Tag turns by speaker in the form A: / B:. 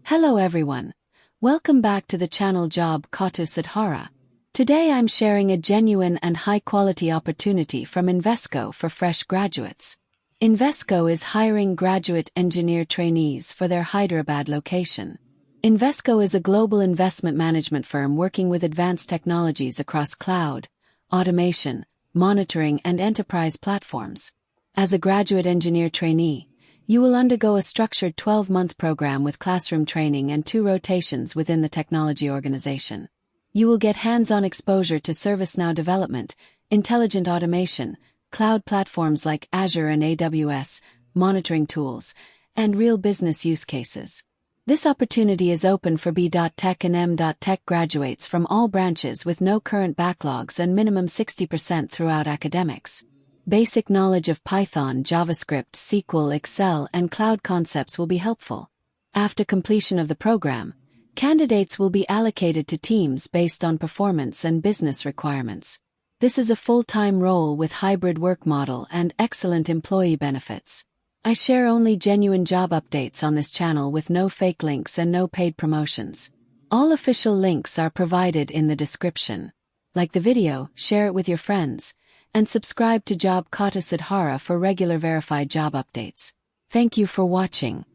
A: Hello everyone. Welcome back to the channel Job KOTTU SoDhARA. Today I'm sharing a genuine and high-quality opportunity from Invesco for fresh graduates. Invesco is hiring graduate engineer trainees for their Hyderabad location. Invesco is a global investment management firm working with advanced technologies across cloud, automation, monitoring and enterprise platforms. As a graduate engineer trainee, you will undergo a structured 12-month program with classroom training and 2 rotations within the technology organization. You will get hands-on exposure to ServiceNow Development, intelligent automation, cloud platforms like Azure and AWS, monitoring tools, and real business use cases. This opportunity is open for B.Tech and M.Tech graduates from all branches with no current backlogs and minimum 60% throughout academics. Basic knowledge of Python, JavaScript, SQL, Excel, and cloud concepts will be helpful. After completion of the program, candidates will be allocated to teams based on performance and business requirements. This is a full-time role with hybrid work model and excellent employee benefits. I share only genuine job updates on this channel with no fake links and no paid promotions. All official links are provided in the description. Like the video, share it with your friends, and subscribe to Job KOTTU SoDhARA for regular verified job updates. Thank you for watching.